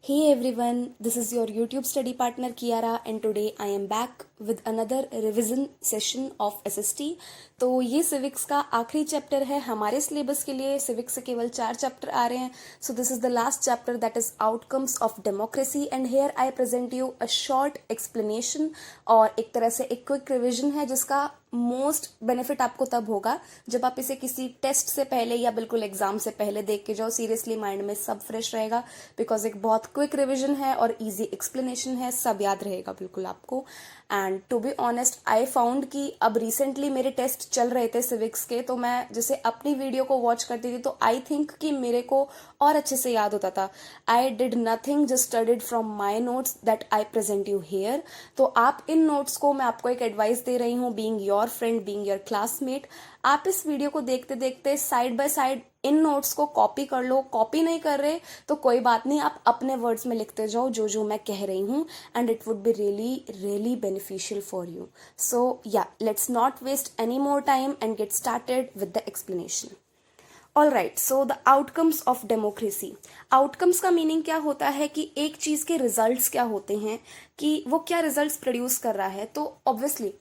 Hey everyone, this is your YouTube study partner Kiara and today I am back with another revision session of SST। तो ये civics का आखिरी chapter है हमारे syllabus के लिए। सिविक्स से केवल 4 चैप्टर आ रहे हैं। So this is the last chapter that is outcomes of democracy and here I present you a short explanation और एक तरह से एक क्विक रिविजन है जिसका मोस्ट बेनिफिट आपको तब होगा जब आप इसे किसी टेस्ट से पहले या बिल्कुल एग्जाम से पहले देख के जाओ। सीरियसली माइंड में सब फ्रेश रहेगा बिकॉज एक बहुत क्विक रिविजन है और इजी एक्सप्लेनेशन है, सब याद रहेगा बिल्कुल आपको। And to be honest I found कि अब रिसेंटली मेरे टेस्ट चल रहे थे सिविक्स के, तो मैं जैसे अपनी वीडियो को वॉच करती थी तो आई थिंक कि मेरे को और अच्छे से याद होता था। I did nothing, just studied from my notes that I present you here. तो आप इन नोट्स को, मैं आपको एक एडवाइस दे रही हूँ, being your friend, being your classmate, आप इस वीडियो को देखते देखते side by side in notes को कॉपी कर लो। कॉपी नहीं कर रहे तो कोई बात नहीं, आप अपने वर्ड्स में लिखते जाओ जो जो मैं कह रही हूँ and it would be really really beneficial for you. So yeah let's not waste any more time and get started with the explanation. All right, so the outcomes of democracy. Outcomes का meaning क्या होता है कि एक चीज के results क्या होते हैं, कि वो क्या रिजल्ट्स प्रोड्यूस कर रहा है। तो ऑब्वियसली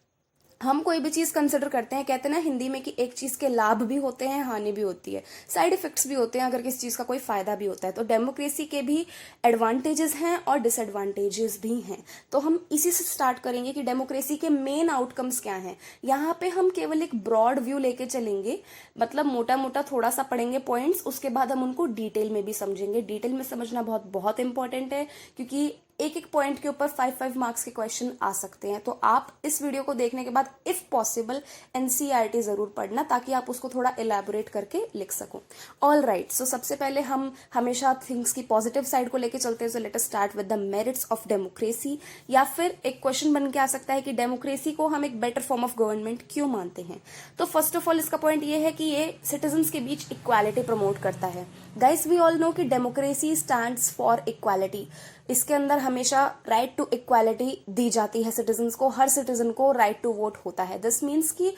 हम कोई भी चीज कंसिडर करते हैं, कहते हैं ना हिंदी में कि एक चीज के लाभ भी होते हैं, हानि भी होती है, साइड इफेक्ट्स भी होते हैं, अगर किसी चीज का कोई फायदा भी होता है। तो डेमोक्रेसी के भी एडवांटेजेस हैं और डिसएडवांटेजेस भी हैं। तो हम इसी से स्टार्ट करेंगे कि डेमोक्रेसी के मेन आउटकम्स क्या हैं। यहाँ पे हम केवल एक ब्रॉड व्यू लेके चलेंगे, मतलब मोटा मोटा थोड़ा सा पढ़ेंगे पॉइंट्स, उसके बाद हम उनको डिटेल में भी समझेंगे। डिटेल में समझना बहुत बहुत इंपॉर्टेंट है क्योंकि एक एक पॉइंट के ऊपर 5 मार्क्स के क्वेश्चन आ सकते हैं। तो आप इस वीडियो को देखने के बाद इफ पॉसिबल एनसीईआरटी जरूर पढ़ना ताकि आप उसको थोड़ा इलेबोरेट करके लिख सको। ऑल राइट, सो सबसे पहले हम हमेशा थिंग्स की पॉजिटिव साइड को लेके चलते हैं। So let us start with the merits of democracy. या फिर एक क्वेश्चन बन के आ सकता है कि डेमोक्रेसी को हम एक बेटर फॉर्म ऑफ गवर्नमेंट क्यों मानते हैं। तो फर्स्ट ऑफ ऑल इसका पॉइंट ये है कि ये सिटीजन्स के बीच इक्वालिटी प्रमोट करता है। गाइस वी ऑल नो कि डेमोक्रेसी स्टैंड्स फॉर इक्वालिटी। इसके अंदर हमेशा राइट टू इक्वालिटी दी जाती है सिटीजन्स को, हर सिटीजन को राइट टू वोट होता है। दिस मीन्स कि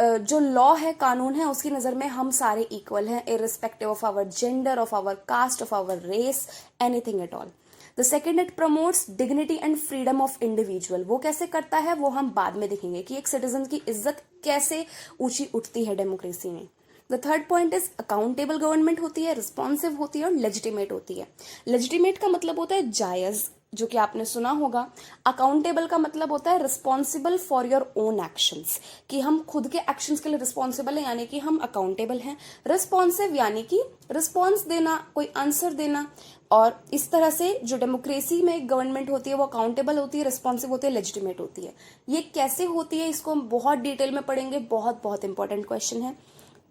जो लॉ है, कानून है, उसकी नजर में हम सारे इक्वल हैं, irrespective of our gender, of our caste, of our race, anything at all. The second, it promotes dignity and freedom of individual. वो कैसे करता है वो हम बाद में देखेंगे कि एक सिटीजन की इज्जत कैसे ऊंची उठती है डेमोक्रेसी में। The third point is accountable government होती है, रिस्पॉन्सिव होती है और लेजिटिमेट होती है। लेजिटिमेट का मतलब होता है जायज, जो कि आपने सुना होगा। अकाउंटेबल का मतलब होता है responsible for your own actions, कि हम खुद के एक्शंस के लिए रिस्पॉन्सिबल हैं, यानी कि हम अकाउंटेबल हैं। रिस्पॉन्सिव यानी कि रिस्पॉन्स देना, कोई आंसर देना। और इस तरह से जो डेमोक्रेसी में गवर्नमेंट होती है वो अकाउंटेबल होती है, रिस्पॉन्सिव होती है, लेजिटिमेट होती है। ये कैसे होती है इसको हम बहुत डिटेल में पढ़ेंगे, बहुत बहुत इंपॉर्टेंट क्वेश्चन है।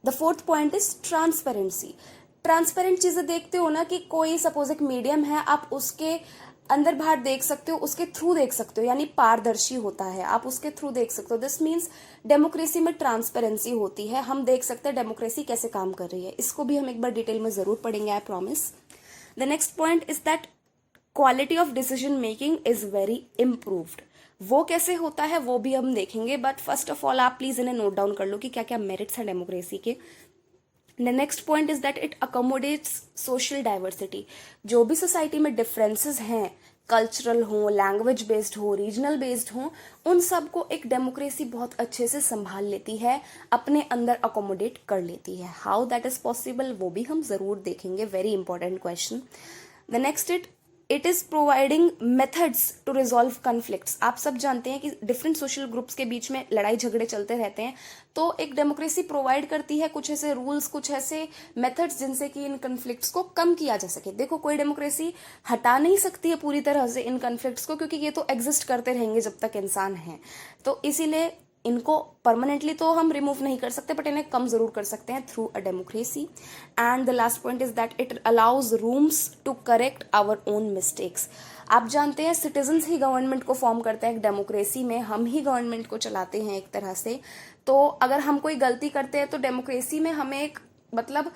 The fourth point is transparency. Transparent चीजें देखते हो ना, कि कोई सपोज एक मीडियम है, आप उसके अंदर बाहर देख सकते हो, उसके थ्रू देख सकते हो, यानी पारदर्शी होता है, आप उसके थ्रू देख सकते हो। दिस मीन्स डेमोक्रेसी में ट्रांसपेरेंसी होती है, हम देख सकते हैं डेमोक्रेसी कैसे काम कर रही है। इसको भी हम एक बार डिटेल में जरूर पढ़ेंगे, I promise. The next point is that quality of decision making is very improved. वो कैसे होता है वो भी हम देखेंगे, बट फर्स्ट ऑफ ऑल आप प्लीज इन्हें नोट डाउन कर लो कि क्या क्या मेरिट्स हैं डेमोक्रेसी के। The next point is that it accommodates social diversity. जो भी सोसाइटी में डिफरेंसेस हैं, कल्चरल हो, लैंग्वेज बेस्ड हो, रीजनल बेस्ड हो, उन सब को एक डेमोक्रेसी बहुत अच्छे से संभाल लेती है, अपने अंदर अकोमोडेट कर लेती है। हाउ दैट इज पॉसिबल वो भी हम जरूर देखेंगे, very important question. The next, it is providing methods to resolve conflicts. आप सब जानते हैं कि डिफरेंट सोशल ग्रुप्स के बीच में लड़ाई झगड़े चलते रहते हैं, तो एक डेमोक्रेसी प्रोवाइड करती है कुछ ऐसे रूल्स, कुछ ऐसे मेथड्स जिनसे कि इन कॉन्फ्लिक्ट्स को कम किया जा सके। देखो कोई डेमोक्रेसी हटा नहीं सकती है पूरी तरह से इन कॉन्फ्लिक्ट्स को, क्योंकि ये तो एग्जिस्ट करते रहेंगे जब तक इंसान है। तो इसीलिए इनको परमानेंटली तो हम रिमूव नहीं कर सकते, बट इन्हें कम जरूर कर सकते हैं through a democracy. And the last point is that it allows rooms to correct our own mistakes. आप जानते हैं सिटीजन्स ही गवर्नमेंट को फॉर्म करते हैं, एक डेमोक्रेसी में हम ही गवर्नमेंट को चलाते हैं एक तरह से। तो अगर हम कोई गलती करते हैं तो डेमोक्रेसी में हमें एक मतलब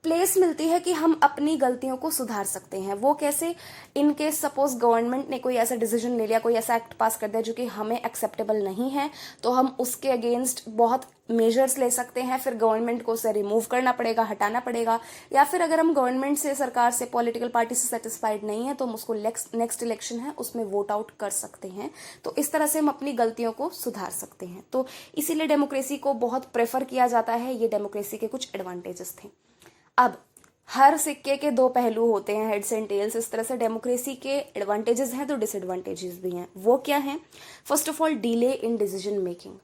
प्लेस मिलती है कि हम अपनी गलतियों को सुधार सकते हैं। वो कैसे? इन केस सपोज गवर्नमेंट ने कोई ऐसा डिसीजन ले लिया, कोई ऐसा एक्ट पास कर दिया जो कि हमें एक्सेप्टेबल नहीं है, तो हम उसके अगेंस्ट बहुत मेजर्स ले सकते हैं। फिर गवर्नमेंट को उसे रिमूव करना पड़ेगा, हटाना पड़ेगा, या फिर अगर हम गवर्नमेंट से, सरकार से, पॉलिटिकल पार्टी से सेटिस्फाइड नहीं है तो हम उसको नेक्स्ट इलेक्शन है उसमें वोट आउट कर सकते हैं। तो इस तरह से हम अपनी गलतियों को सुधार सकते हैं। तो इसीलिए डेमोक्रेसी को बहुत प्रेफर किया जाता है। ये डेमोक्रेसी के कुछ एडवांटेजेस थे। अब हर सिक्के के दो पहलू होते हैं, हेड्स एंड टेल्स। इस तरह से डेमोक्रेसी के एडवांटेजेस हैं तो डिसएडवांटेजेस भी हैं। वो क्या हैं? First of all, delay in decision making.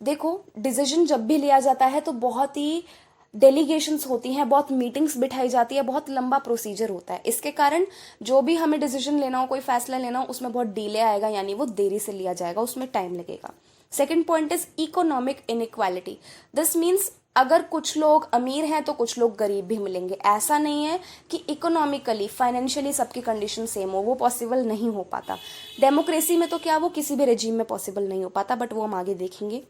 देखो, डिसीजन जब भी लिया जाता है तो बहुत ही डेलीगेशंस होती हैं, बहुत मीटिंग्स बिठाई जाती है, बहुत लंबा प्रोसीजर होता है। इसके कारण जो भी हमें डिसीजन लेना हो, कोई फैसला लेना हो, उसमें बहुत डिले आएगा, यानी वो देरी से लिया जाएगा, उसमें टाइम लगेगा। Second point is economic inequality. This means अगर कुछ लोग अमीर हैं तो कुछ लोग गरीब भी मिलेंगे। ऐसा नहीं है कि इकोनॉमिकली, फाइनेंशियली सबकी कंडीशन सेम हो, वो पॉसिबल नहीं हो पाता। डेमोक्रेसी में तो क्या, वो किसी भी रेजिम में पॉसिबल नहीं हो पाता, बट वो हम आगे देखेंगे।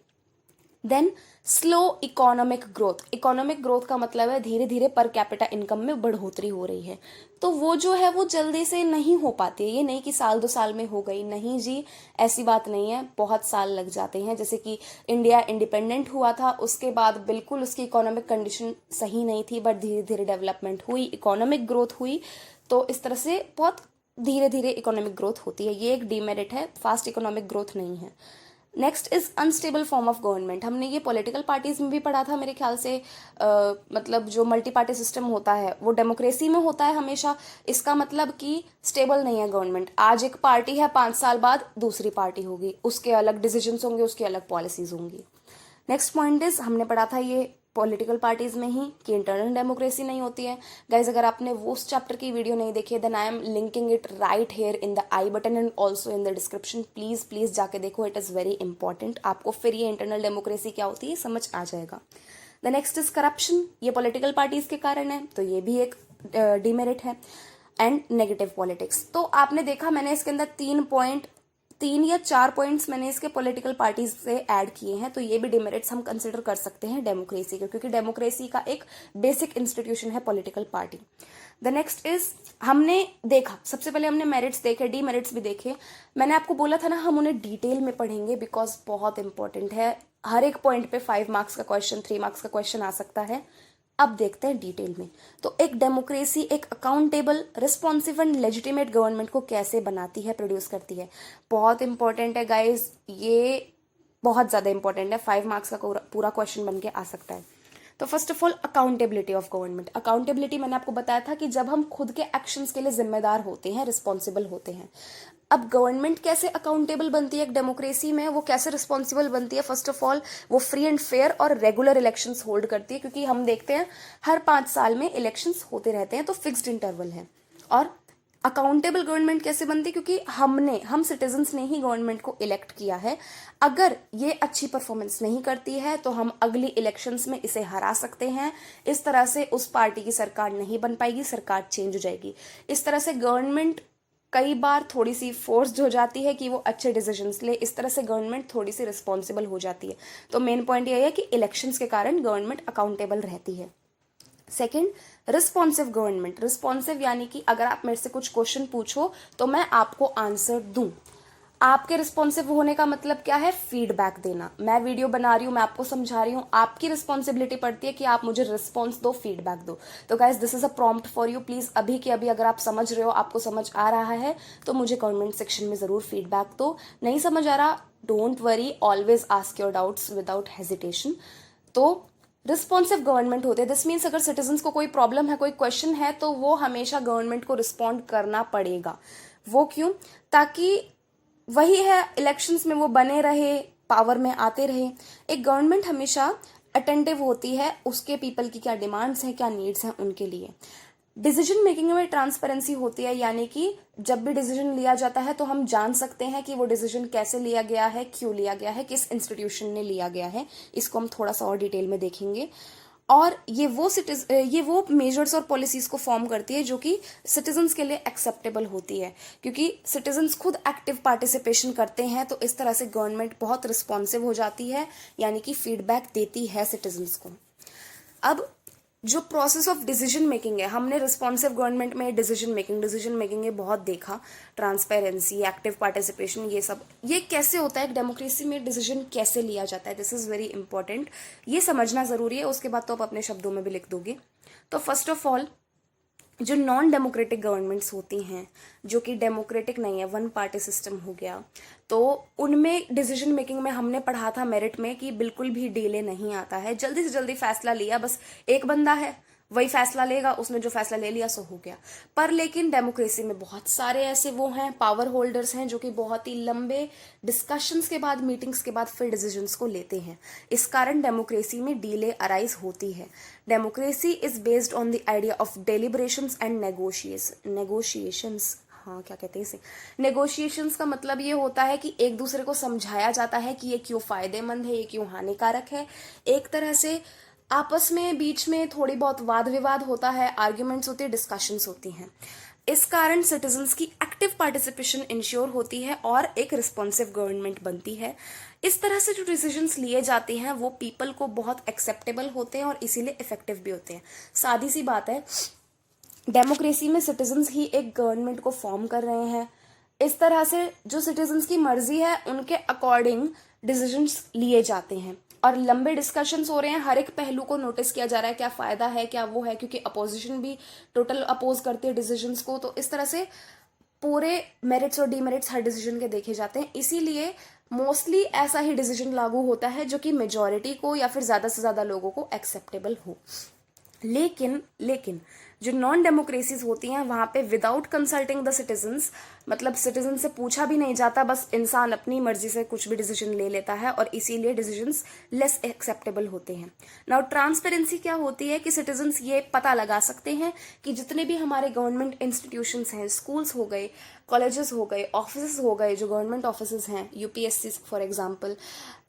Then slow economic growth. Economic growth का मतलब है धीरे धीरे पर कैपिटा इनकम में बढ़ोतरी हो रही है, तो वो जो है वो जल्दी से नहीं हो पाती है। ये नहीं कि साल 2 साल में हो गई, नहीं जी, ऐसी बात नहीं है, बहुत साल लग जाते हैं। जैसे कि इंडिया इंडिपेंडेंट हुआ था, उसके बाद बिल्कुल उसकी इकोनॉमिक कंडीशन सही नहीं थी, बट धीरे धीरे डेवलपमेंट हुई, इकोनॉमिक ग्रोथ हुई। तो इस तरह से बहुत धीरे धीरे इकोनॉमिक ग्रोथ होती है। ये एक डीमेरिट है, फास्ट इकोनॉमिक ग्रोथ नहीं है। Next is unstable form of government. हमने ये पॉलिटिकल पार्टीज में भी पढ़ा था मेरे ख्याल से। मतलब जो मल्टी पार्टी सिस्टम होता है वो डेमोक्रेसी में होता है हमेशा। इसका मतलब कि स्टेबल नहीं है गवर्नमेंट। आज एक पार्टी है, 5 साल बाद दूसरी पार्टी होगी, उसके अलग डिसीजंस होंगे, उसकी अलग पॉलिसीज होंगी। नेक्स्ट पॉइंट इज, हमने पढ़ा था ये पॉलिटिकल पार्टीज में ही कि इंटरनल डेमोक्रेसी नहीं होती है। गाइज, अगर आपने वो उस चैप्टर की वीडियो नहीं देखी है, then I am linking it right here in the i button and also in the description. Please please जाके देखो, इट इज़ वेरी इंपॉर्टेंट। आपको फिर ये इंटरनल डेमोक्रेसी क्या होती है समझ आ जाएगा। The next is corruption. ये पॉलिटिकल पार्टीज के कारण है, तो ये भी एक डिमेरिट है। And negative politics. तो आपने देखा, मैंने इसके अंदर 3 या 4 पॉइंट्स मैंने इसके पॉलिटिकल पार्टीज से ऐड किए हैं। तो ये भी डिमेरिट्स हम कंसिडर कर सकते हैं डेमोक्रेसी के, क्योंकि डेमोक्रेसी का एक बेसिक इंस्टीट्यूशन है political party. The next is, हमने देखा, सबसे पहले हमने मेरिट्स देखे, डीमेरिट्स भी देखे। मैंने आपको बोला था ना हम उन्हें डिटेल में पढ़ेंगे, बिकॉज बहुत इंपॉर्टेंट है। हर एक पॉइंट पे 5 मार्क्स का क्वेश्चन, 3 मार्क्स का क्वेश्चन आ सकता है। अब देखते हैं डिटेल में। तो एक डेमोक्रेसी एक accountable, responsive and legitimate government को कैसे बनाती है, प्रोड्यूस करती है। बहुत इंपॉर्टेंट है गाइज, ये बहुत ज़्यादा इंपॉर्टेंट है। 5 मार्क्स का पूरा क्वेश्चन बन के आ सकता है। तो first of all, accountability of government. Accountability मैंने आपको बताया था कि जब हम खुद के एक्शंस के लिए जिम्मेदार होते हैं, रिस्पॉन्सिबल होते हैं। अब गवर्नमेंट कैसे अकाउंटेबल बनती है एक डेमोक्रेसी में, वो कैसे रिस्पॉन्सिबल बनती है? फर्स्ट ऑफ ऑल, वो फ्री एंड फेयर और रेगुलर इलेक्शंस होल्ड करती है, क्योंकि हम देखते हैं हर 5 साल में इलेक्शंस होते रहते हैं, तो फिक्स्ड इंटरवल है। और अकाउंटेबल गवर्नमेंट कैसे बनती? क्योंकि हम सिटीजन्स ने ही गवर्नमेंट को इलेक्ट किया है। अगर ये अच्छी परफॉर्मेंस नहीं करती है तो हम अगली इलेक्शंस में इसे हरा सकते हैं। इस तरह से उस पार्टी की सरकार नहीं बन पाएगी, सरकार चेंज हो जाएगी। इस तरह से गवर्नमेंट कई बार थोड़ी सी फोर्स्ड हो जाती है कि वो अच्छे डिसीजंस ले। इस तरह से गवर्नमेंट थोड़ी सी रिस्पॉन्सिबल हो जाती है। तो मेन पॉइंट ये है कि इलेक्शंस के कारण गवर्नमेंट अकाउंटेबल रहती है। Second, responsive government. रिस्पॉन्सिव यानी कि अगर आप मेरे से कुछ क्वेश्चन पूछो तो मैं आपको आंसर दूं। आपके रिस्पॉन्सिव होने का मतलब क्या है? फीडबैक देना। मैं वीडियो बना रही हूँ, मैं आपको समझा रही हूँ, आपकी रिस्पॉन्सिबिलिटी पड़ती है कि आप मुझे रिस्पॉन्स दो, फीडबैक दो। तो guys, this is a prompt for you. Please अभी के अभी अगर आप समझ रहे हो, आपको समझ आ रहा है, तो मुझे कमेंट सेक्शन में जरूर फीडबैक दो। नहीं समझ आ रहा, don't worry, always ask your doubts without hesitation. तो रिस्पॉन्सिव गवर्नमेंट होते हैं। दिस मीन्स अगर सिटीजन्स को कोई प्रॉब्लम है, कोई क्वेश्चन है, तो वो हमेशा गवर्नमेंट को रिस्पॉन्ड करना पड़ेगा। वो क्यों? ताकि वही है, इलेक्शंस में वो बने रहे, पावर में आते रहे। एक गवर्नमेंट हमेशा अटेंटिव होती है, उसके पीपल की क्या डिमांड्स हैं, क्या नीड्स हैं उनके लिए। डिसीजन मेकिंग में ट्रांसपेरेंसी होती है, यानी कि जब भी डिसीजन लिया जाता है तो हम जान सकते हैं कि वो डिसीजन कैसे लिया गया है, क्यों लिया गया है, किस इंस्टीट्यूशन ने लिया गया है। इसको हम थोड़ा सा और डिटेल में देखेंगे। और ये वो मेजर्स और पॉलिसीज को फॉर्म करती है जो कि सिटीजन्स के लिए एक्सेप्टेबल होती है, क्योंकि सिटीजन्स खुद एक्टिव पार्टिसिपेशन करते हैं। तो इस तरह से गवर्नमेंट बहुत रिस्पॉन्सिव हो जाती है, यानी कि फीडबैक देती है सिटीजन्स को। अब जो प्रोसेस ऑफ डिसीजन मेकिंग है, हमने रिस्पॉन्सिव गवर्नमेंट में डिसीजन मेकिंग ये बहुत देखा, ट्रांसपेरेंसी, एक्टिव पार्टिसिपेशन, ये सब, ये कैसे होता है डेमोक्रेसी में, डिसीजन कैसे लिया जाता है, दिस इज वेरी इंपॉर्टेंट, ये समझना जरूरी है। उसके बाद तो आप अपने शब्दों में भी लिख दोगे। तो फर्स्ट ऑफ ऑल, जो नॉन डेमोक्रेटिक गवर्नमेंट्स होती हैं, जो कि डेमोक्रेटिक नहीं है, वन पार्टी सिस्टम हो गया, तो उनमें डिसीजन मेकिंग में हमने पढ़ा था मेरिट में कि बिल्कुल भी डिले नहीं आता है, जल्दी से जल्दी फैसला लिया, बस एक बंदा है वही फैसला लेगा, उसने जो फैसला ले लिया सो हो गया। पर लेकिन डेमोक्रेसी में बहुत सारे ऐसे वो हैं, पावर होल्डर्स हैं, जो कि बहुत ही लंबे डिस्कशंस के बाद, मीटिंग्स के बाद फिर डिसीजंस को लेते हैं। इस कारण डेमोक्रेसी में डीले अराइज होती है। Democracy is based on the idea of deliberations and negotiations. हाँ, क्या कहते हैं इसे, नेगोशिएशंस का मतलब ये होता है कि एक दूसरे को समझाया जाता है कि ये क्यों फायदेमंद है, ये क्यों हानिकारक है। एक तरह से आपस में बीच में थोड़ी बहुत वाद विवाद होता है, आर्ग्यूमेंट्स होती है, डिस्कशंस होती हैं। इस कारण सिटीजन्स की एक्टिव पार्टिसिपेशन इंश्योर होती है और एक रिस्पॉन्सिव गवर्नमेंट बनती है। इस तरह से जो डिसीजंस लिए जाते हैं वो पीपल को बहुत एक्सेप्टेबल होते हैं और इसीलिए इफेक्टिव भी होते हैं। सादी सी बात है, डेमोक्रेसी में सिटीजन्स ही एक गवर्नमेंट को फॉर्म कर रहे हैं। इस तरह से जो सिटीजन्स की मर्जी है उनके अकॉर्डिंग डिसीजंस लिए जाते हैं और लंबे डिस्कशंस हो रहे हैं, हर एक पहलू को नोटिस किया जा रहा है, क्या फायदा है, क्या वो है, क्योंकि अपोजिशन भी टोटल अपोज करती है डिसीजंस को। तो इस तरह से पूरे मेरिट्स और डीमेरिट्स हर डिसीजन के देखे जाते हैं। इसीलिए मोस्टली ऐसा ही डिसीजन लागू होता है जो कि मेजॉरिटी को या फिर ज्यादा से ज्यादा लोगों को एक्सेप्टेबल हो। लेकिन जो नॉन डेमोक्रेसीज होती हैं वहां पे विदाउट कंसल्टिंग द सिटीजन्स, मतलब सिटीजन से पूछा भी नहीं जाता, बस इंसान अपनी मर्जी से कुछ भी डिसीजन ले लेता है और इसीलिए डिसीजंस लेस एक्सेप्टेबल होते हैं। नाउ ट्रांसपेरेंसी क्या होती है कि सिटीजन्स ये पता लगा सकते हैं कि जितने भी हमारे गवर्नमेंट इंस्टीट्यूशंस हैं, स्कूल्स हो गए, कॉलेजेस हो गए, ऑफिस हो गए, जो गवर्नमेंट ऑफिस हैं, यूपीएससी फॉर एग्जाम्पल,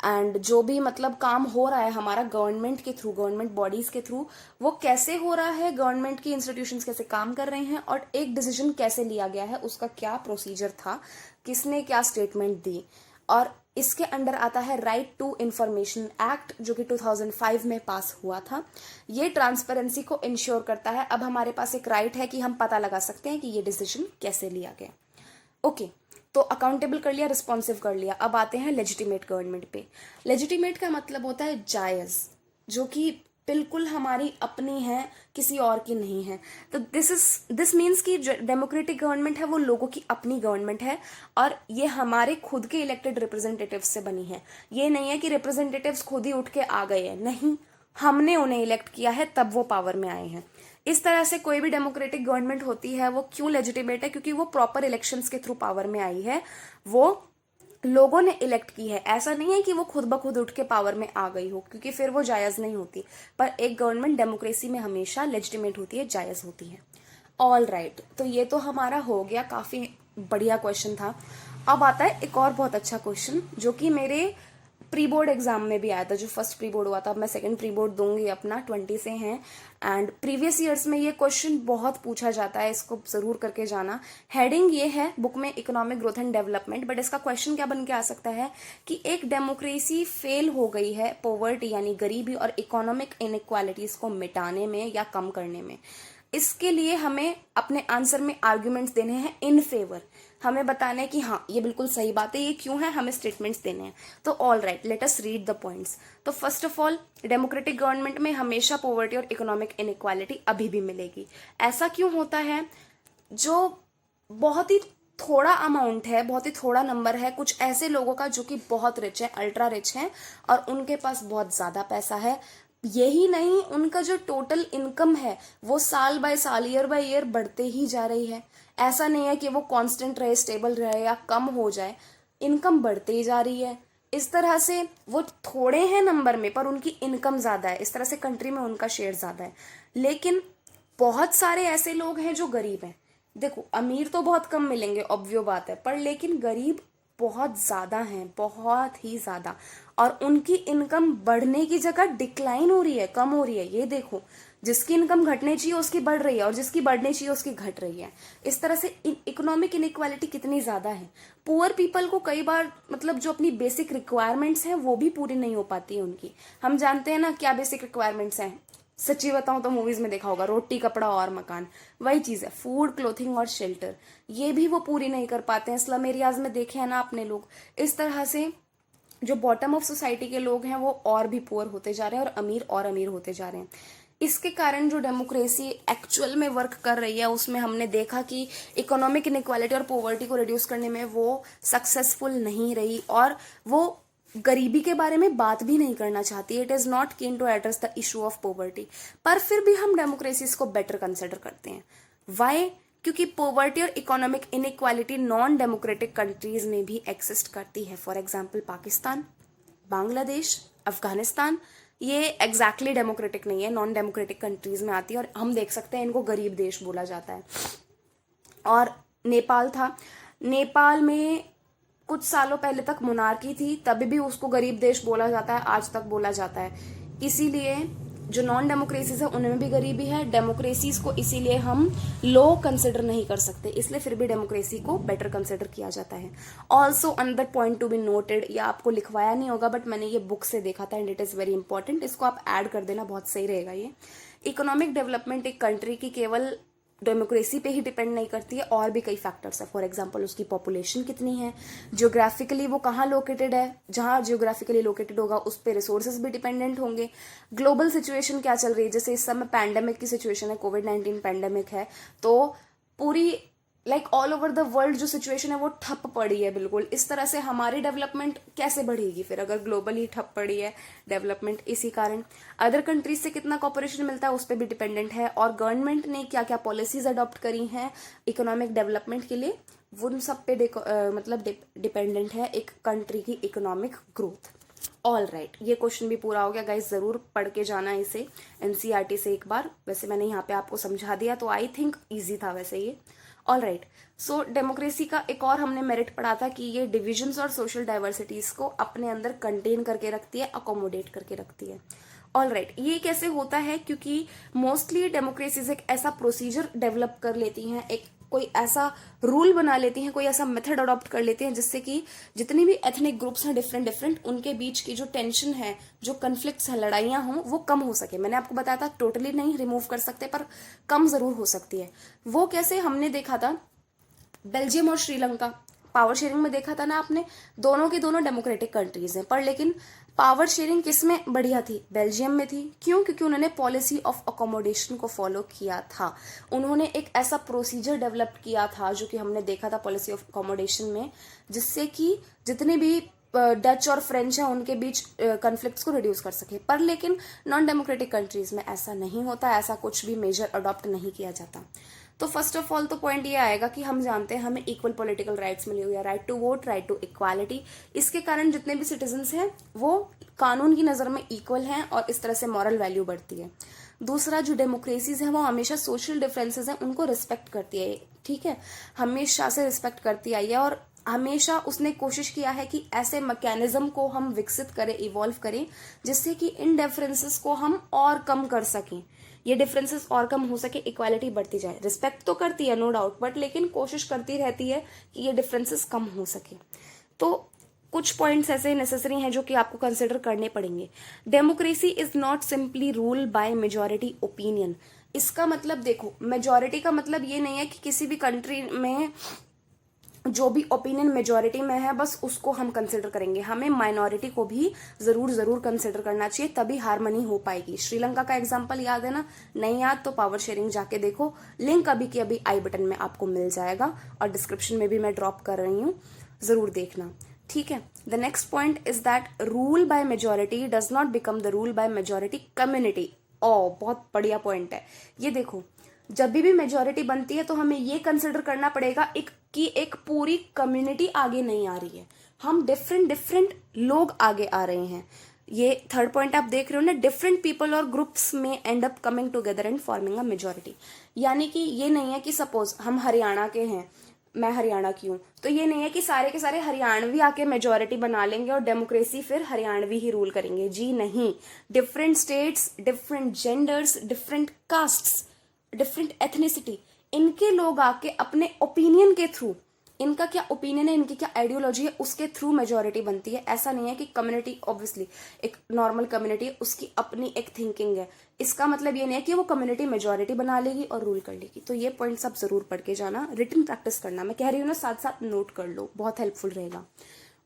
एंड जो भी मतलब काम हो रहा है हमारा गवर्नमेंट के थ्रू, गवर्नमेंट बॉडीज के थ्रू, वो कैसे हो रहा है, गवर्नमेंट की इंस्टीट्यूशंस कैसे काम कर रहे हैं और एक डिसीजन कैसे लिया गया है, उसका क्या प्रोसीजर था, किसने क्या स्टेटमेंट दी। और इसके अंडर आता है राइट टू इंफॉर्मेशन एक्ट, जो कि 2005 में पास हुआ था। ये ट्रांसपेरेंसी को इंश्योर करता है। अब हमारे पास एक राइट है कि हम पता लगा सकते हैं कि ये डिसीजन कैसे लिया गया। ओके, तो अकाउंटेबल कर लिया, रिस्पॉन्सिव कर लिया। अब आते हैं लेजिटिमेट गवर्नमेंट पे। लेजिटिमेट का मतलब होता है जायज, जो कि बिल्कुल हमारी अपनी है, किसी और की नहीं है। तो दिस मीन्स कि जो डेमोक्रेटिक गवर्नमेंट है वो लोगों की अपनी गवर्नमेंट है और ये हमारे खुद के इलेक्टेड रिप्रेजेंटेटिव्स से बनी है। ये नहीं है कि रिप्रेजेंटेटिव्स खुद ही उठ के आ गए हैं, नहीं, हमने उन्हें इलेक्ट किया है तब वो पावर में आए हैं। इस तरह से कोई भी डेमोक्रेटिक गवर्नमेंट होती है वो क्यों लेजिटिमेट है, क्योंकि वो प्रॉपर इलेक्शंस के थ्रू पावर में आई है, वो लोगों ने इलेक्ट की है। ऐसा नहीं है कि वो खुद ब खुद उठ के पावर में आ गई हो, क्योंकि फिर वो जायज नहीं होती। पर एक गवर्नमेंट डेमोक्रेसी में हमेशा लेजिटिमेट होती है, जायज होती है। ऑल राइट, तो ये तो हमारा हो गया, काफी बढ़िया क्वेश्चन था। अब आता है एक और बहुत अच्छा क्वेश्चन जो कि मेरे प्री बोर्ड एग्जाम में भी आया था। जो फर्स्ट प्री बोर्ड हुआ था, अब मैं सेकंड प्री बोर्ड दूंगी अपना, 20 से हैं, एंड प्रीवियस ईयर्स में ये क्वेश्चन बहुत पूछा जाता है, इसको जरूर करके जाना। हेडिंग ये है बुक में, economic growth and development, but इसका क्वेश्चन क्या बन के आ सकता है कि एक डेमोक्रेसी फेल हो गई है पॉवर्टी यानी गरीबी और इकोनॉमिक इनइक्वालिटीज को मिटाने में या कम करने में। इसके लिए हमें अपने आंसर में आर्ग्यूमेंट्स देने हैं इन फेवर, हमें बताना है कि हाँ ये बिल्कुल सही बात है, ये क्यों है, हमें स्टेटमेंट्स देने हैं। तो all right, let us read the points. तो first of all, democratic government में हमेशा पॉवर्टी और इकोनॉमिक इनइक्वालिटी अभी भी मिलेगी। ऐसा क्यों होता है? जो बहुत ही थोड़ा अमाउंट है, बहुत ही थोड़ा नंबर है कुछ ऐसे लोगों का जो कि बहुत रिच है, अल्ट्रा रिच है, और उनके पास बहुत ज्यादा पैसा है। यही नहीं, उनका जो टोटल इनकम है वो साल बाय साल, ईयर बाय ईयर बढ़ते ही जा रही है। ऐसा नहीं है कि वो कांस्टेंट रहे, स्टेबल रहे या कम हो जाए, इनकम बढ़ते ही जा रही है। इस तरह से वो थोड़े हैं नंबर में पर उनकी इनकम ज्यादा है, इस तरह से कंट्री में उनका शेयर ज्यादा है। लेकिन बहुत सारे ऐसे लोग हैं जो गरीब हैं। देखो, अमीर तो बहुत कम मिलेंगे, ऑब्वियस बात है, पर लेकिन गरीब बहुत ज्यादा हैं, बहुत ही ज्यादा, और उनकी इनकम बढ़ने की जगह डिक्लाइन हो रही है, कम हो रही है। ये देखो, जिसकी इनकम घटने चाहिए उसकी बढ़ रही है और जिसकी बढ़ने चाहिए उसकी घट रही है। इस तरह से इकोनॉमिक इनइक्वालिटी कितनी ज्यादा है। पुअर पीपल को कई बार मतलब जो अपनी बेसिक रिक्वायरमेंट्स हैं वो भी पूरी नहीं हो पाती है उनकी। हम जानते हैं ना क्या बेसिक रिक्वायरमेंट्स हैं, सच्ची बताऊं तो मूवीज में देखा होगा, रोटी कपड़ा और मकान, वही चीज है, फूड क्लोथिंग और शेल्टर, ये भी वो पूरी नहीं कर पाते हैं। स्लम एरियाज में देखे हैं ना अपने लोग, इस तरह से जो बॉटम ऑफ सोसाइटी के लोग हैं वो और भी पुअर होते जा रहे हैं और अमीर होते जा रहे हैं। इसके कारण जो डेमोक्रेसी एक्चुअल में वर्क कर रही है उसमें हमने देखा कि इकोनॉमिक इनइक्वालिटी और पॉवर्टी को रिड्यूस करने में वो सक्सेसफुल नहीं रही, और वो गरीबी के बारे में बात भी नहीं करना चाहती। It is not keen to address the issue of poverty, पर फिर भी हम डेमोक्रेसीज को बेटर कंसिडर करते हैं। वाई? क्योंकि पॉवर्टी और economic inequality non democratic countries में भी एक्सिस्ट करती है। फॉर एग्जाम्पल पाकिस्तान, बांग्लादेश, अफगानिस्तान, ये एग्जैक्टली डेमोक्रेटिक नहीं है, नॉन डेमोक्रेटिक कंट्रीज में आती है, और हम देख सकते हैं इनको गरीब देश बोला जाता है। और नेपाल था, नेपाल में कुछ सालों पहले तक मोनार्की थी, तभी भी उसको गरीब देश बोला जाता है, आज तक बोला जाता है। इसीलिए जो नॉन डेमोक्रेसीज है उनमें भी गरीबी है, डेमोक्रेसीज को इसीलिए हम लो कंसिडर नहीं कर सकते, इसलिए फिर भी डेमोक्रेसी को बेटर कंसिडर किया जाता है। Also another point to be noted, या आपको लिखवाया नहीं होगा बट मैंने ये बुक से देखा था and it is very important, इसको आप ऐड कर देना, बहुत सही रहेगा ये। इकोनॉमिक डेवलपमेंट एक कंट्री की केवल डेमोक्रेसी पे ही डिपेंड नहीं करती है, और भी कई फैक्टर्स है। फॉर एग्जांपल उसकी पॉपुलेशन कितनी है, जियोग्राफिकली वो कहाँ लोकेटेड है, जहाँ जियोग्राफिकली लोकेटेड होगा उस पे रिसोर्सेज भी डिपेंडेंट होंगे। ग्लोबल सिचुएशन क्या चल रही है, जैसे इस समय पैंडेमिक की सिचुएशन है, कोविड-19 पैंडेमिक है, तो पूरी ऑल ओवर द वर्ल्ड जो सिचुएशन है वो ठप पड़ी है बिल्कुल। इस तरह से हमारी डेवलपमेंट कैसे बढ़ेगी फिर, अगर ग्लोबली ठप पड़ी है डेवलपमेंट। इसी कारण अदर कंट्रीज से कितना कॉपरेशन मिलता है उस पर भी डिपेंडेंट है, और गवर्नमेंट ने क्या क्या पॉलिसीज अडॉप्ट करी हैं इकोनॉमिक डेवलपमेंट के लिए, वो उन सब पे डिपेंडेंट है एक कंट्री की इकोनॉमिक ग्रोथ। ऑल राइट, ये क्वेश्चन भी पूरा हो गया गाइस, जरूर पढ़ के जाना इसे एनसीईआरटी से एक बार। वैसे मैंने यहाँ पे आपको समझा दिया तो आई थिंक ईजी था वैसे ये। ऑल राइट, सो डेमोक्रेसी का एक और हमने मेरिट पढ़ा था कि ये डिविजन्स और सोशल डाइवर्सिटीज को अपने अंदर कंटेन करके रखती है, अकोमोडेट करके रखती है। ऑल राइट, ये कैसे होता है, क्योंकि मोस्टली डेमोक्रेसीज एक ऐसा प्रोसीजर डेवलप कर लेती हैं, एक कोई ऐसा रूल बना लेती हैं, कोई ऐसा मेथड अडॉप्ट कर लेती हैं जिससे कि जितनी भी एथनिक ग्रुप्स हैं डिफरेंट डिफरेंट, उनके बीच की जो टेंशन है, जो कन्फ्लिक्ट्स हैं, लड़ाइयाँ हों, वो कम हो सके। मैंने आपको बताया था टोटली नहीं रिमूव कर सकते पर कम जरूर हो सकती है। वो कैसे, हमने देखा था बेल्जियम और श्रीलंका, पावर शेयरिंग में देखा था ना आपने, दोनों की दोनों डेमोक्रेटिक कंट्रीज हैं, पर लेकिन पावर शेयरिंग किस में बढ़िया थी, बेल्जियम में थी। क्यों? क्योंकि उन्होंने पॉलिसी ऑफ अकोमोडेशन को फॉलो किया था, उन्होंने एक ऐसा प्रोसीजर डेवलप किया था जो कि हमने देखा था पॉलिसी ऑफ अकोमोडेशन में, जिससे कि जितने भी डच और फ्रेंच हैं उनके बीच कन्फ्लिक्ट्स को रिड्यूस कर सके। पर लेकिन नॉन डेमोक्रेटिक कंट्रीज में ऐसा नहीं होता, ऐसा कुछ भी मेजर अडॉप्ट नहीं किया जाता। तो फर्स्ट ऑफ ऑल तो पॉइंट ये आएगा कि हम जानते हैं हमें इक्वल पॉलिटिकल राइट्स मिली हुई है, right to vote, right to equality. इसके कारण जितने भी सिटीजन्स हैं वो कानून की नजर में इक्वल हैं और इस तरह से मॉरल वैल्यू बढ़ती है। दूसरा, जो डेमोक्रेसीज है वो हमेशा सोशल डिफरेंसेस हैं उनको रिस्पेक्ट करती है, ठीक है, हमेशा से रिस्पेक्ट करती आई है, और हमेशा उसने कोशिश किया है कि ऐसे मैकेनिज्म को हम विकसित करें, इवॉल्व करें, जिससे कि इन डिफरेंसेस को हम और कम कर सकें, ये डिफरेंसेस और कम हो सके, इक्वालिटी बढ़ती जाए। रिस्पेक्ट तो करती है नो डाउट, बट लेकिन कोशिश करती रहती है कि ये डिफरेंसेस कम हो सके। तो कुछ पॉइंट्स ऐसे नेसेसरी हैं जो कि आपको कंसिडर करने पड़ेंगे। Democracy is not simply rule by majority opinion. इसका मतलब देखो, मेजॉरिटी का मतलब ये नहीं है कि किसी भी कंट्री में जो भी ओपिनियन मेजॉरिटी में है बस उसको हम कंसिडर करेंगे, हमें माइनॉरिटी को भी जरूर कंसिडर करना चाहिए, तभी हारमनी हो पाएगी। श्रीलंका का एग्जांपल याद है ना, नहीं याद तो पावर शेयरिंग जाके देखो, लिंक अभी के अभी आई बटन में आपको मिल जाएगा और डिस्क्रिप्शन में भी मैं ड्रॉप कर रही हूँ, जरूर देखना, ठीक है। The next point is that rule by majority does not become the rule by majority community. Oh, बहुत बढ़िया पॉइंट है ये। देखो, जब भी मेजॉरिटी बनती है तो हमें ये कंसिडर करना पड़ेगा एक पूरी कम्युनिटी आगे नहीं आ रही है, हम डिफरेंट लोग आगे आ रहे हैं। ये थर्ड पॉइंट आप देख रहे हो ना, डिफरेंट पीपल और ग्रुप्स में and up coming together and forming a majority. यानी कि ये नहीं है कि सपोज हम हरियाणा के हैं, मैं हरियाणा की हूं, तो ये नहीं है कि सारे के सारे हरियाणवी आके मेजॉरिटी बना लेंगे और डेमोक्रेसी फिर हरियाणवी ही रूल करेंगे, जी नहीं। Different states, different genders, different castes, different ethnicity, इनके लोग आके अपने ओपिनियन के थ्रू, इनका क्या ओपिनियन है, इनकी क्या आइडियोलॉजी है, उसके थ्रू मेजॉरिटी बनती है। ऐसा नहीं है कि कम्युनिटी, ऑब्वियसली एक नॉर्मल कम्युनिटी है, उसकी अपनी एक थिंकिंग है, इसका मतलब ये नहीं है कि वो कम्युनिटी मेजोरिटी बना लेगी और रूल कर लेगी। तो ये पॉइंट्स आप जरूर पढ़ के जाना, रिटन प्रैक्टिस करना, मैं कह रही हूँ ना, साथ साथ नोट कर लो, बहुत हेल्पफुल रहेगा।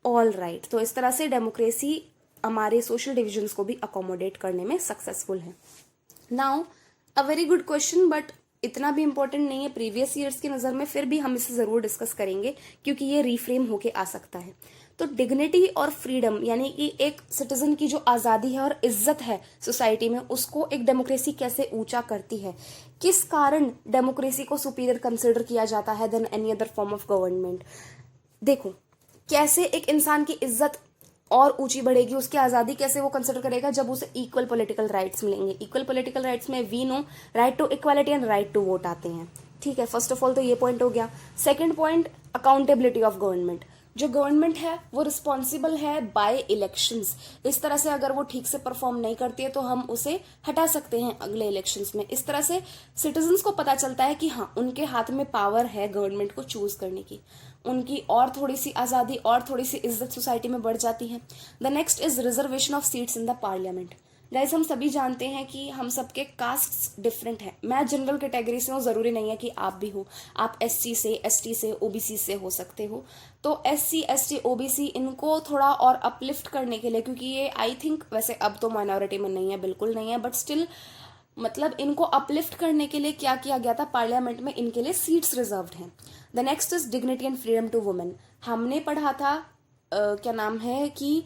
ऑल राइट, तो इस तरह से डेमोक्रेसी हमारे सोशल डिविजन्स को भी अकोमोडेट करने में सक्सेसफुल है। Now a very good question, but इतना भी इंपॉर्टेंट नहीं है प्रीवियस ईयर्स की नज़र में, फिर भी हम इसे ज़रूर डिस्कस करेंगे क्योंकि ये रीफ्रेम होके आ सकता है। तो डिग्निटी और फ्रीडम यानी कि एक सिटीजन की जो आज़ादी है और इज्जत है सोसाइटी में, उसको एक डेमोक्रेसी कैसे ऊंचा करती है, किस कारण डेमोक्रेसी को सुपीरियर कंसिडर किया जाता है then any other form of government. देखो कैसे एक इंसान की इज्जत और ऊंची बढ़ेगी, उसकी आज़ादी कैसे वो कंसिडर करेगा जब उसे इक्वल पॉलिटिकल राइट्स मिलेंगे। इक्वल पॉलिटिकल राइट्स में we know right to equality and right to vote आते हैं। ठीक है, फर्स्ट ऑफ ऑल तो ये पॉइंट हो गया। Second point, accountability of government. जो गवर्नमेंट है वो रिस्पॉन्सिबल है बाय इलेक्शंस। इस तरह से अगर वो ठीक से परफॉर्म नहीं करती है तो हम उसे हटा सकते हैं अगले इलेक्शंस में। इस तरह से सिटीजन्स को पता चलता है कि हाँ, उनके हाथ में पावर है गवर्नमेंट को चूज करने की, उनकी और थोड़ी सी आज़ादी और थोड़ी सी इज्जत सोसाइटी में बढ़ जाती है। The next is reservation of seats in the parliament. Guys, हम सभी जानते हैं कि हम सबके कास्ट डिफरेंट है। मैं जनरल कैटेगरी से हूँ, ज़रूरी नहीं है कि आप भी हो। आप SC से, ST से, OBC से हो सकते हो। तो SC, ST, OBC इनको थोड़ा और अपलिफ्ट करने के लिए, क्योंकि ये आई थिंक वैसे अब तो माइनॉरिटी में नहीं है, बिल्कुल नहीं है, बट स्टिल मतलब इनको अपलिफ्ट करने के लिए क्या किया गया था, पार्लियामेंट में इनके लिए सीट्स रिजर्व्ड हैं। The next is dignity and freedom to women. हमने पढ़ा था क्या नाम है कि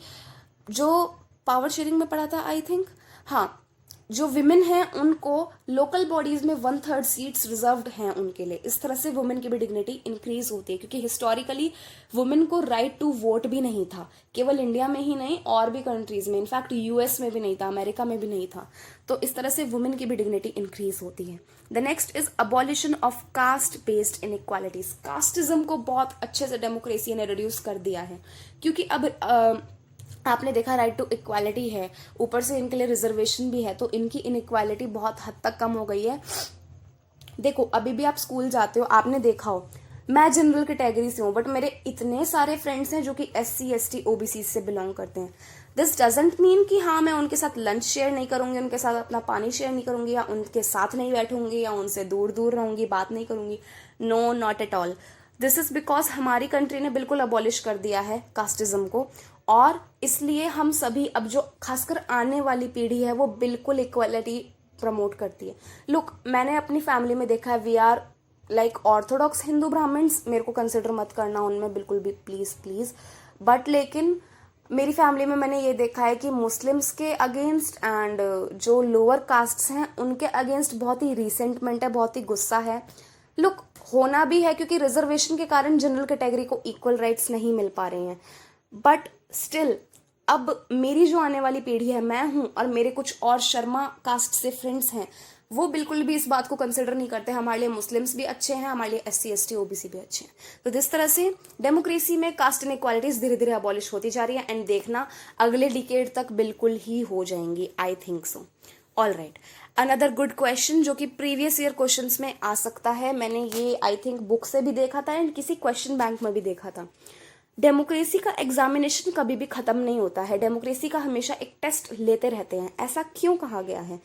जो पावर शेयरिंग में पढ़ा था आई थिंक, हाँ, जो विमेन हैं उनको लोकल बॉडीज में 1/3 सीट्स रिजर्व्ड हैं उनके लिए। इस तरह से वुमेन की भी डिग्निटी इंक्रीज होती है, क्योंकि हिस्टोरिकली वुमेन को राइट टू वोट भी नहीं था, केवल इंडिया में ही नहीं और भी कंट्रीज में, इनफैक्ट US में भी नहीं था, अमेरिका में भी नहीं था। तो इस तरह से वुमेन की भी डिग्निटी इंक्रीज होती है। The next is abolition of caste based inequalities. Casteism को बहुत अच्छे से डेमोक्रेसी ने रिड्यूस कर दिया है, क्योंकि अब आपने देखा राइट टू इक्वालिटी है, ऊपर से इनके लिए रिजर्वेशन भी है, तो इनकी इनइक्वालिटी बहुत हद तक कम हो गई है। देखो अभी भी आप स्कूल जाते हो, आपने देखा हो, मैं जनरल कैटेगरी से हूँ बट मेरे इतने सारे फ्रेंड्स हैं जो कि SC, ST, OBC से बिलोंग करते हैं। दिस डजेंट मीन कि हाँ मैं उनके साथ लंच शेयर नहीं करूंगी, उनके साथ अपना पानी शेयर नहीं करूंगी, या उनके साथ नहीं बैठूंगी, या उनसे दूर दूर रहूंगी, बात नहीं करूंगी। No, not at all. This is because हमारी कंट्री ने बिल्कुल अबॉलिश कर दिया है कास्टिज्म को, और इसलिए हम सभी अब जो खासकर आने वाली पीढ़ी है वो बिल्कुल इक्वालिटी प्रमोट करती है। लुक, मैंने अपनी फैमिली में देखा है, we are like orthodox Hindu Brahmins, मेरे को कंसिडर मत करना उनमें बिल्कुल भी, प्लीज प्लीज। बट लेकिन मेरी फैमिली में मैंने ये देखा है कि मुस्लिम्स के अगेंस्ट एंड जो लोअर कास्ट्स हैं उनके अगेंस्ट बहुत ही रिसेंटमेंट है, बहुत ही गुस्सा है। लुक, होना भी है क्योंकि रिजर्वेशन के कारण जनरल कैटेगरी को इक्वल राइट्स नहीं मिल पा रहे हैं, बट स्टिल अब मेरी जो आने वाली पीढ़ी है, मैं हूं और मेरे कुछ और शर्मा कास्ट से फ्रेंड्स हैं, वो बिल्कुल भी इस बात को कंसिडर नहीं करते। हमारे लिए मुस्लिम्स भी अच्छे हैं, हमारे लिए SC, ST, OBC भी अच्छे हैं। तो जिस तरह से डेमोक्रेसी में कास्ट इनइक्वालिटीज धीरे धीरे अबॉलिश होती जा रही है, एंड देखना अगले डिकेड तक बिल्कुल ही हो जाएंगी, I think so. All right, another good question जो कि प्रीवियस ईयर क्वेश्चंस में आ सकता है, मैंने ये आई थिंक बुक से भी देखा था एंड किसी क्वेश्चन बैंक में भी देखा था। डेमोक्रेसी का एग्जामिनेशन कभी भी खत्म नहीं होता है, डेमोक्रेसी का हमेशा एक टेस्ट लेते रहते हैं। ऐसा क्यों कहा गया है?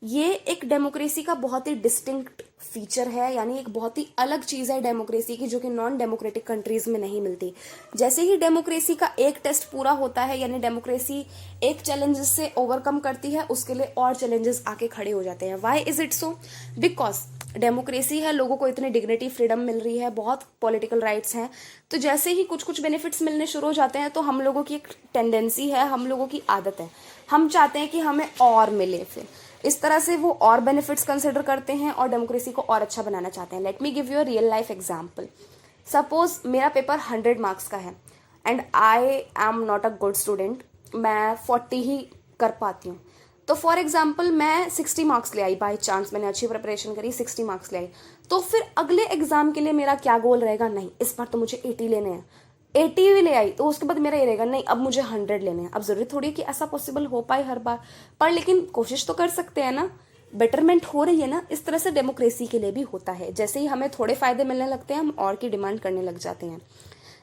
ये एक डेमोक्रेसी का बहुत ही डिस्टिंक्ट फीचर है, यानी एक बहुत ही अलग चीज है डेमोक्रेसी की, जो कि नॉन डेमोक्रेटिक कंट्रीज में नहीं मिलती। जैसे ही डेमोक्रेसी का एक टेस्ट पूरा होता है, यानी डेमोक्रेसी एक चैलेंजेस से ओवरकम करती है, उसके लिए और चैलेंजेस आके खड़े हो जाते हैं। Why is it so? Because democracy है, लोगों को इतनी डिग्निटी, फ्रीडम मिल रही है, बहुत पॉलिटिकल राइट्स हैं, तो जैसे ही कुछ कुछ बेनिफिट्स मिलने शुरू हो जाते हैं तो हम लोगों की एक टेंडेंसी है, हम लोगों की आदत है, हम चाहते हैं कि हमें और मिले। फिर इस तरह से वो और बेनिफिट्स कंसिडर करते हैं और डेमोक्रेसी को और अच्छा बनाना चाहते हैं। Let me give you a real life example. Suppose मेरा पेपर 100 मार्क्स का है and I am not a good student, मैं 40 ही कर पाती हूँ। तो फॉर एग्जाम्पल मैं 60 मार्क्स ले आई, बाई चांस मैंने अच्छी प्रिपरेशन करी, 60 मार्क्स ले आई, तो फिर अगले एग्जाम के लिए मेरा क्या गोल रहेगा? नहीं, इस बार तो मुझे 80 लेने हैं। 80 भी ले आई तो उसके बाद मेरा ये रहेगा, नहीं अब मुझे 100 लेने हैं। अब जरूरी थोड़ी है कि ऐसा पॉसिबल हो पाए हर बार, पर लेकिन कोशिश तो कर सकते हैं ना, बेटरमेंट हो रही है ना। इस तरह से डेमोक्रेसी के लिए भी होता है, जैसे ही हमें थोड़े फायदे मिलने लगते हैं हम और की डिमांड करने लग जाते हैं।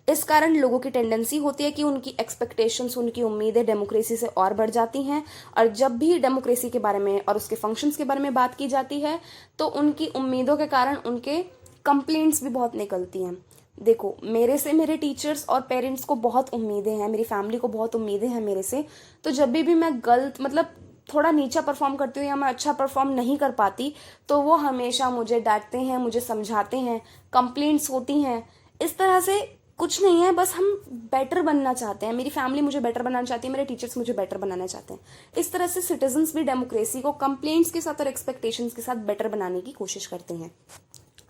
इस कारण लोगों की टेंडेंसी होती है कि उनकी एक्सपेक्टेशंस, उनकी उम्मीदें डेमोक्रेसी से और बढ़ जाती हैं, और जब भी डेमोक्रेसी के बारे में और उसके फंक्शंस के बारे में बात की जाती है तो उनकी उम्मीदों के कारण उनके कंप्लेंट्स भी बहुत निकलती हैं। देखो, मेरे से मेरे टीचर्स और पेरेंट्स को बहुत उम्मीदें हैं, मेरी फैमिली को बहुत उम्मीदें हैं मेरे से। तो जब भी मैं गलत मतलब थोड़ा नीचा परफॉर्म करती हूँ या मैं अच्छा परफॉर्म नहीं कर पाती तो वो हमेशा मुझे डांटते हैं, मुझे समझाते हैं, कंप्लेंट्स होती हैं। इस तरह से कुछ नहीं है, बस हम बेटर बनना चाहते हैं, मेरी फैमिली मुझे बेटर बनाना चाहती है, मेरे टीचर्स मुझे बेटर बनाना चाहते हैं। इस तरह से सिटीजन्स भी डेमोक्रेसी को कंप्लेंट्स के साथ और एक्सपेक्टेशंस के साथ बेटर बनाने की कोशिश करते हैं।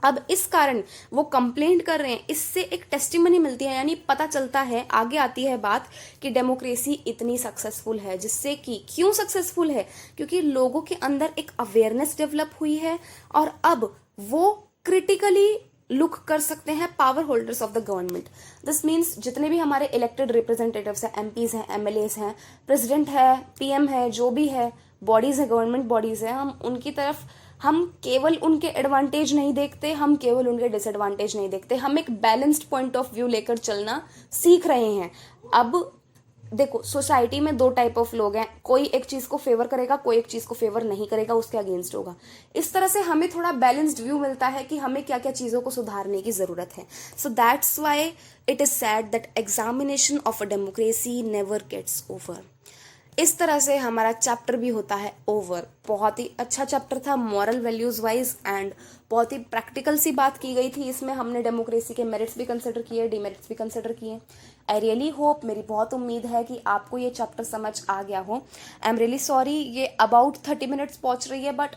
अब इस कारण वो कंप्लेंट कर रहे हैं, इससे एक टेस्टिमनी मिलती है, यानी पता चलता है, आगे आती है बात कि डेमोक्रेसी इतनी सक्सेसफुल है। जिससे कि क्यों सक्सेसफुल है, क्योंकि लोगों के अंदर एक अवेयरनेस डेवलप हुई है और अब वो क्रिटिकली लुक कर सकते हैं power holders of the government. This means जितने भी हमारे इलेक्टेड रिप्रेजेंटेटिव्स हैं, एमपीज हैं, एमएलएस हैं, प्रेसिडेंट है, पीएम है, जो भी है, बॉडीज है, गवर्नमेंट बॉडीज है, हम उनकी तरफ हम केवल उनके एडवांटेज नहीं देखते, हम केवल उनके डिसएडवांटेज नहीं देखते, हम एक बैलेंस्ड पॉइंट ऑफ व्यू लेकर चलना सीख रहे हैं। अब देखो, सोसाइटी में दो टाइप ऑफ लोग हैं, कोई एक चीज को फेवर करेगा, कोई एक चीज को फेवर नहीं करेगा, उसके अगेंस्ट होगा। इस तरह से हमें थोड़ा बैलेंस्ड व्यू मिलता है कि हमें क्या क्या चीजों को सुधारने की जरूरत है। So that's why it is sad that examination of a democracy never gets over. इस तरह से हमारा चैप्टर भी होता है ओवर। बहुत ही अच्छा चैप्टर था मॉरल वैल्यूज वाइज, एंड बहुत ही प्रैक्टिकल सी बात की गई थी इसमें। हमने डेमोक्रेसी के मेरिट्स भी कंसिडर किए, डिमेरिट्स भी कंसिडर किए। आई रियली होप, मेरी बहुत उम्मीद है कि आपको ये चैप्टर समझ आ गया हो। आई एम रियली सॉरी ये अबाउट 30 मिनट्स पहुंच रही है, बट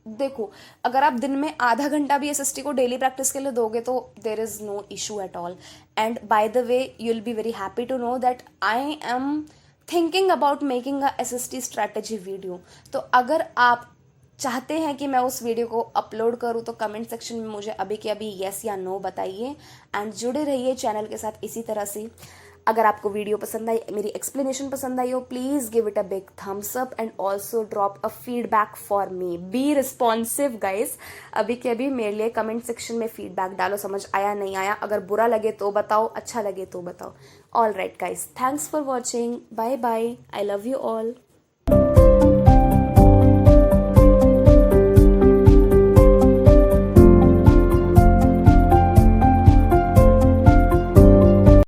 देखो, अगर आप दिन में आधा घंटा भी एसएसटी को डेली प्रैक्टिस के लिए दोगे तो there is no issue at all. And by the way you will be very happy to know that I am thinking about making a SST strategy video. तो अगर आप चाहते हैं कि मैं उस वीडियो को अपलोड करूं तो कमेंट सेक्शन में मुझे अभी के अभी येस या नो बताइए, एंड जुड़े रहिए चैनल के साथ इसी तरह से। अगर आपको वीडियो पसंद आई, मेरी एक्सप्लेनेशन पसंद आई हो, please give it a big thumbs up and also drop a feedback for me. Be responsive guys. अभी के अभी मेरे लिए कमेंट सेक्शन में फीडबैक डालो, समझ आया नहीं आया, अगर बुरा लगे तो बताओ, अच्छा लगे तो बताओ। All right guys, thanks for watching, bye bye, I love you all.